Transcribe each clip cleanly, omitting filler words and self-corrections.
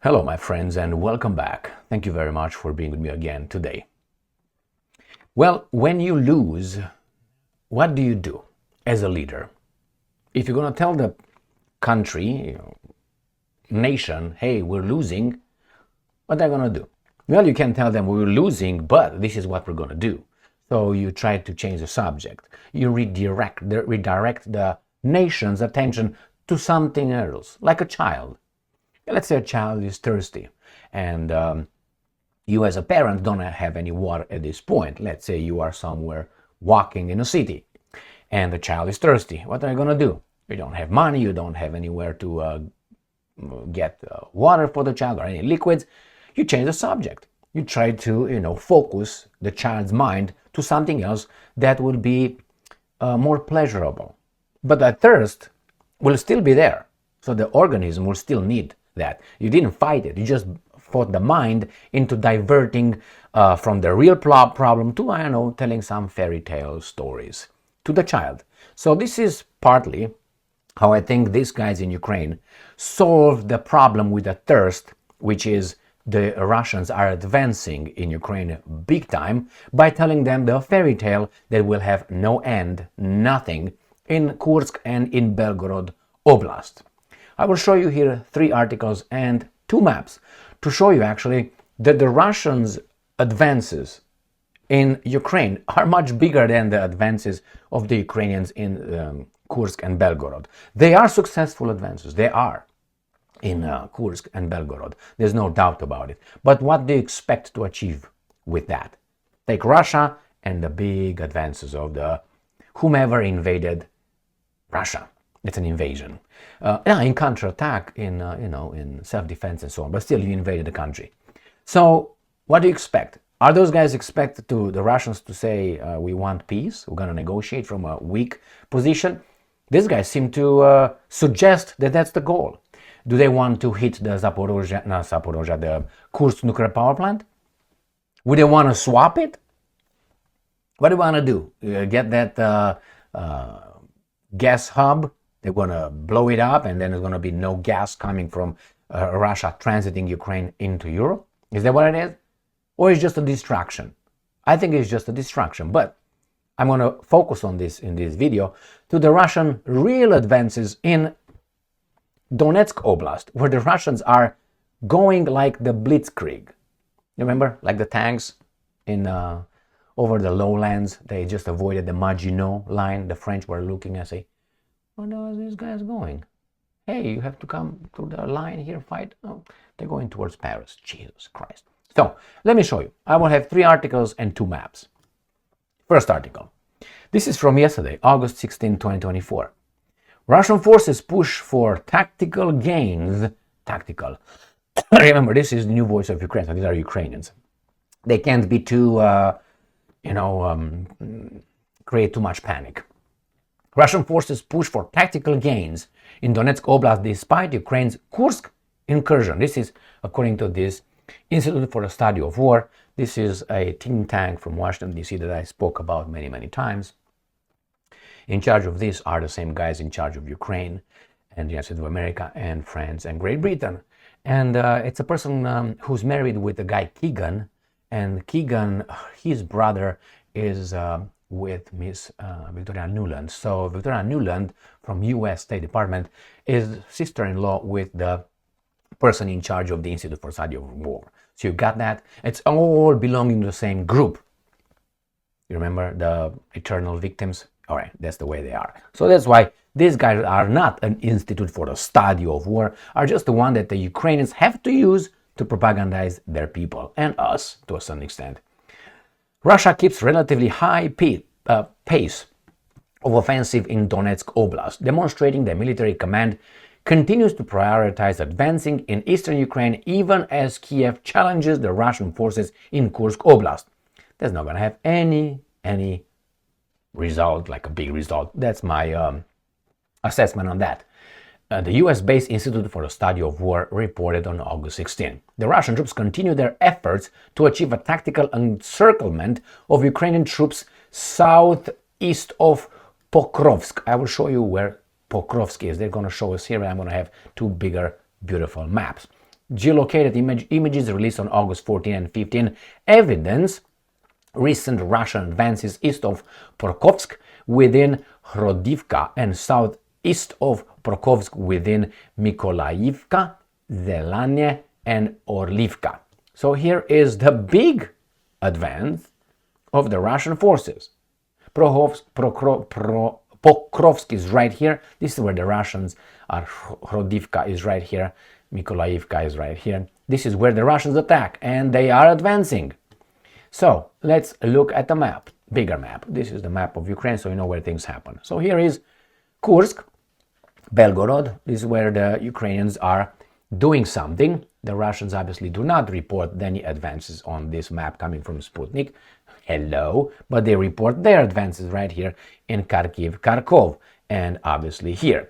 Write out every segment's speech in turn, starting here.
Hello, my friends, and welcome back. Thank you very much for being with me again today. Well, when you lose, what do you do as a leader? If you're going to tell the country, nation, hey, we're losing, what are they going to do? Well, you can tell them we're losing, but this is what we're going to do. So you try to change the subject. You redirect the nation's attention to something else, like a child. Let's say a child is thirsty and you as a parent don't have any water at this point. Let's say you are somewhere walking in a city and the child is thirsty. What are you going to do? You don't have money, you don't have anywhere to get water for the child or any liquids. You change the subject. You try to, focus the child's mind to something else that will be more pleasurable. But that thirst will still be there. So the organism will still need that. You didn't fight it. You just fought the mind into diverting from the real problem to, telling some fairy tale stories to the child. So this is partly how I think these guys in Ukraine solved the problem with the thirst, which is the Russians are advancing in Ukraine big time by telling them the fairy tale that will have no end, nothing, in Kursk and in Belgorod Oblast. I will show you here 3 articles and 2 maps to show you actually that the Russians' advances in Ukraine are much bigger than the advances of the Ukrainians in Kursk and Belgorod. They are successful advances. They are in Kursk and Belgorod. There's no doubt about it. But what do you expect to achieve with that? Take Russia and the big advances of the whomever invaded Russia. It's an invasion. In counterattack, in self-defense and so on, but still you invaded the country. So what do you expect? Are those guys expect the Russians to say, we want peace, we're going to negotiate from a weak position? These guys seem to suggest that that's the goal. Do they want to hit the the Kursk nuclear power plant? Would they want to swap it? What do they want to do? Get that gas hub? They're going to blow it up and then there's going to be no gas coming from Russia transiting Ukraine into Europe? Is that what it is? Or is it just a distraction? I think it's just a distraction, but I'm going to focus on this in this video to the Russian real advances in Donetsk Oblast, where the Russians are going like the blitzkrieg. You remember, like the tanks in over the lowlands, they just avoided the Maginot line. The French were looking and say, "Where are these guys going? Hey, you have to come to the line here, fight." Oh, they're going towards Paris. Jesus Christ. So, let me show you. I will have 3 articles and 2 maps. First article. This is from yesterday, August 16, 2024. Russian forces push for tactical gains. Tactical. Remember, this is the new voice of Ukraine, so these are Ukrainians. They can't be too, create too much panic. Russian forces push for tactical gains in Donetsk Oblast despite Ukraine's Kursk incursion. This is according to this Institute for the Study of War. This is a think tank from Washington, D.C. that I spoke about many, many times. In charge of this are the same guys in charge of Ukraine and the United States of America and France and Great Britain. And it's a person who's married with the guy Keegan. And Keegan, his brother, is with Miss Victoria Nuland. So Victoria Nuland from U.S. State Department is sister-in-law with the person in charge of the Institute for Study of War. So you got that? It's all belonging to the same group. You remember the eternal victims? All right, that's the way they are. So that's why these guys are not an institute for the study of war, are just the one that the Ukrainians have to use to propagandize their people and us to a certain extent. Russia keeps relatively high pace of offensive in Donetsk Oblast, demonstrating that military command continues to prioritize advancing in eastern Ukraine even as Kiev challenges the Russian forces in Kursk Oblast. That's not going to have any result, like a big result. That's my assessment on that. The US-based Institute for the Study of War reported on August 16. The Russian troops continue their efforts to achieve a tactical encirclement of Ukrainian troops southeast of Pokrovsk. I will show you where Pokrovsk is. They're going to show us here, and I'm going to have 2 bigger, beautiful maps. geolocated images released on August 14 and 15 evidence recent Russian advances east of Pokrovsk within Hrodivka and southeast of Pokrovsk within Mykolaivka, Zelanye, and Orlivka. So here is the big advance of the Russian forces. Pokrovsk is right here. This is where the Russians are. Hrodivka is right here. Mykolaivka is right here. This is where the Russians attack, and they are advancing. So let's look at the map, bigger map. This is the map of Ukraine, so you know where things happen. So here is Kursk, Belgorod. This is where the Ukrainians are doing something. The Russians obviously do not report any advances on this map coming from Sputnik. Hello, but they report their advances right here in Kharkiv, Kharkov, and obviously here.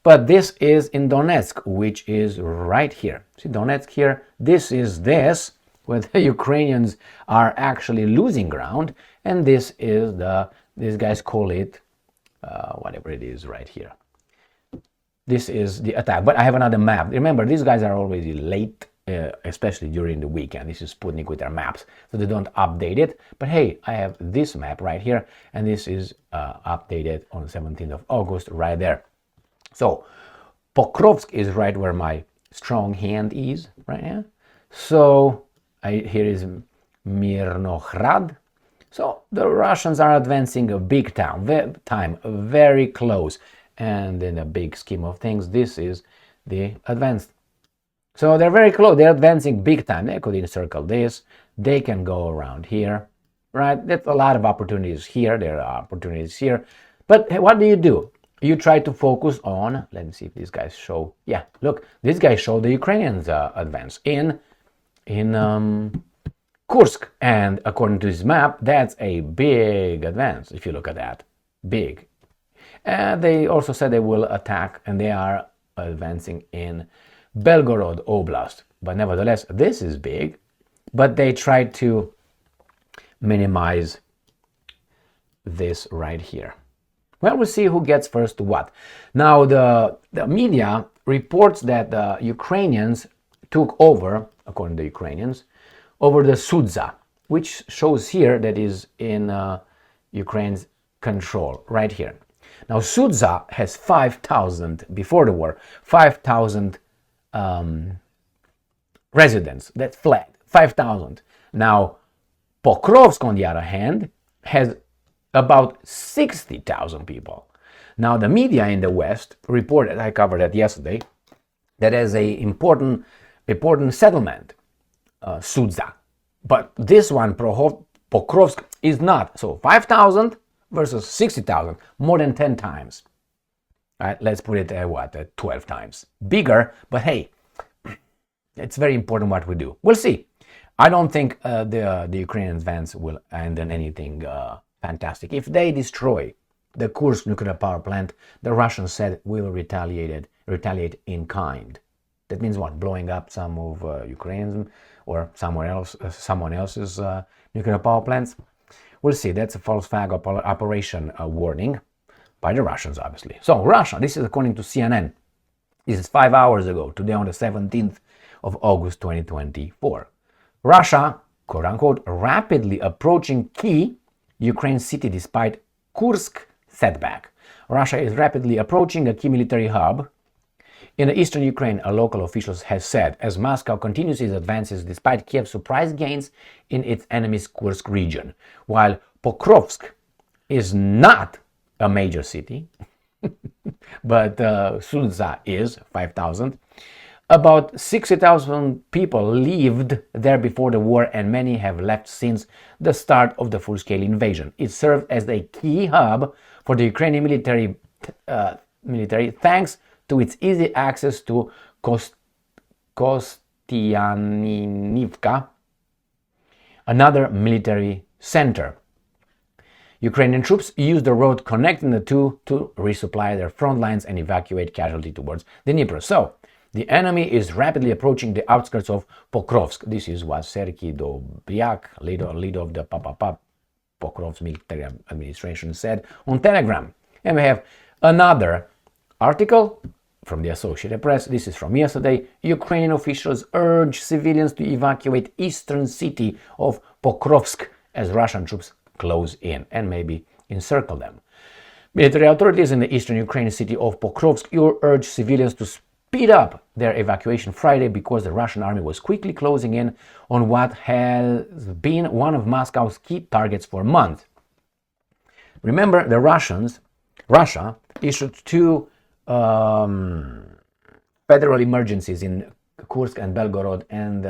But this is in Donetsk, which is right here. See Donetsk here? This is this, where the Ukrainians are actually losing ground, and this is these guys call it, whatever it is right here. This is the attack, but I have another map. Remember, these guys are always late, especially during the weekend. This is Sputnik with their maps, so they don't update it. But hey, I have this map right here, and this is updated on 17th of August right there. So Pokrovsk is right where my strong hand is, right here. So here is Mirnohrad. So the Russians are advancing a big time, very close. And in the big scheme of things, this is the advance. So they're very close. They're advancing big time. They could encircle this. They can go around here, right? There's a lot of opportunities here. There are opportunities here. But what do? You try to focus on, let me see if these guys show. Yeah, look, these guys show the Ukrainians advance in Kursk. And according to this map, that's a big advance. If you look at that, big. They also said they will attack, and they are advancing in Belgorod Oblast. But nevertheless, this is big, but they tried to minimize this right here. Well, we'll see who gets first to what. Now, the media reports that the Ukrainians took over, according to the Ukrainians, over the Sudza, which shows here that is in Ukraine's control, right here. Now, Sudza has 5,000, before the war, 5,000 residents that fled, 5,000. Now, Pokrovsk, on the other hand, has about 60,000 people. Now, the media in the West reported, I covered that yesterday, that as an important settlement, Sudza. But this one, Pokrovsk, is not. So 5,000 versus 60,000, more than 10 times. All right, let's put it at 12 times. Bigger, but hey, it's very important what we do. We'll see. I don't think the Ukrainian advance will end in anything fantastic. If they destroy the Kursk nuclear power plant, the Russians said we will retaliate in kind. That means what? Blowing up some of Ukraine's or someone else's nuclear power plants. We'll see. That's a false flag operation warning by the Russians, obviously. So Russia, this is according to CNN. This is 5 hours ago, today on the 17th of August 2024. Russia, quote unquote, rapidly approaching Key Ukraine city despite Kursk setback. Russia is rapidly approaching a key military hub in the eastern Ukraine, a local official has said, as Moscow continues its advances despite Kiev's surprise gains in its enemy's Kursk region. While Pokrovsk is not a major city, but Sudza is 5,000. About 60,000 people lived there before the war, and many have left since the start of the full-scale invasion. It served as a key hub for the Ukrainian military thanks to its easy access to Kostianivka, another military center. Ukrainian troops used the road connecting the two to resupply their front lines and evacuate casualties towards the Dnieper. So, the enemy is rapidly approaching the outskirts of Pokrovsk. This is what Serhiy Dobryak, leader of the Pokrovsk military administration, said on Telegram. And we have another article from the Associated Press. This is from yesterday. Ukrainian officials urge civilians to evacuate eastern city of Pokrovsk as Russian troops close in and maybe encircle them. Military authorities in the eastern Ukrainian city of Pokrovsk urged civilians to speed up their evacuation Friday because the Russian army was quickly closing in on what has been one of Moscow's key targets for months. Remember, Russia issued two federal emergencies in Kursk and Belgorod, and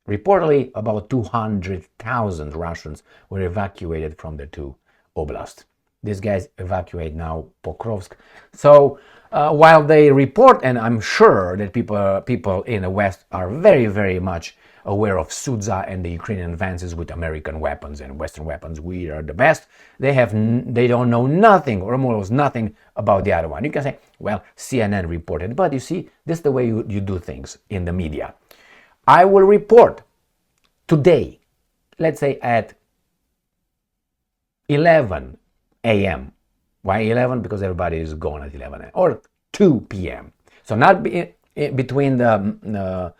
reportedly about 200,000 Russians were evacuated from the two oblasts. These guys evacuate now Pokrovsk. So while they report, and I'm sure that people in the West are very, very much aware of Sudza and the Ukrainian advances with American weapons and Western weapons, we are the best. They don't know nothing or almost nothing about the other one. You can say, well, CNN reported, but you see, this is the way you do things in the media. I will report today, let's say at 11 a.m. Why 11? Because everybody is gone at 11 a.m. or 2 p.m. So not between the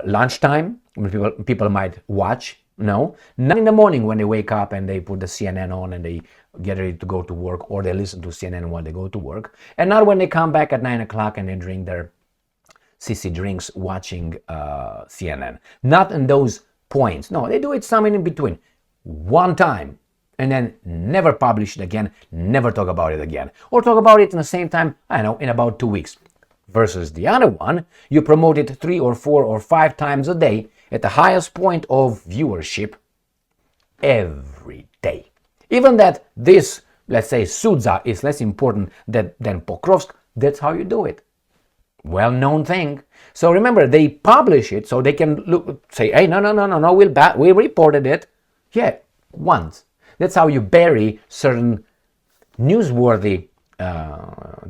lunchtime when people might watch. No, not in the morning when they wake up and they put the CNN on and they get ready to go to work, or they listen to CNN while they go to work, and not when they come back at 9 o'clock and they drink their sissy drinks watching CNN. Not in those points. No, they do it somewhere in between. One time, and then never publish it again, never talk about it again. Or talk about it in the same time, I know, in about 2 weeks. Versus the other one, you promote it 3 or 4 or 5 times a day at the highest point of viewership every day. Even that this, let's say, Sudza is less important than Pokrovsk, that's how you do it. Well-known thing. So remember, they publish it so they can say, hey, no, we reported it. Yeah, once. That's how you bury certain newsworthy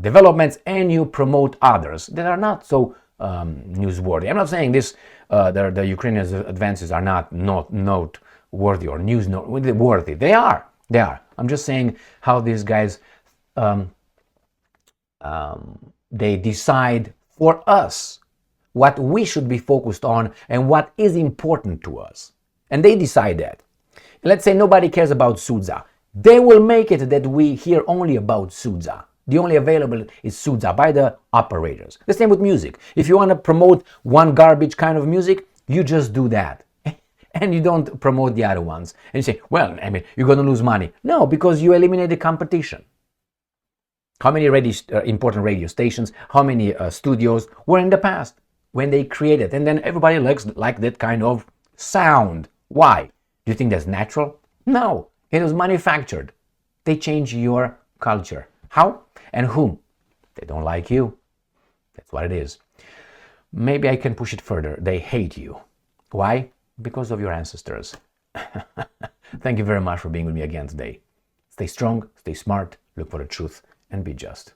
developments and you promote others that are not so newsworthy. I'm not saying this the Ukrainian advances are not noteworthy or newsworthy. They are. I'm just saying how these guys they decide for us what we should be focused on and what is important to us. And they decide that. Let's say nobody cares about Sudza. They will make it that we hear only about Sudza. The only available is Sudza by the operators. The same with music. If you want to promote one garbage kind of music, you just do that. And you don't promote the other ones. And you say, well, I mean, you're going to lose money. No, because you eliminate the competition. How many important radio stations, how many studios were in the past when they created? And then everybody likes that kind of sound. Why? Do you think that's natural? No, it was manufactured. They change your culture. How and whom? They don't like you. That's what it is. Maybe I can push it further. They hate you. Why? Because of your ancestors. Thank you very much for being with me again today. Stay strong, stay smart, look for the truth, and be just.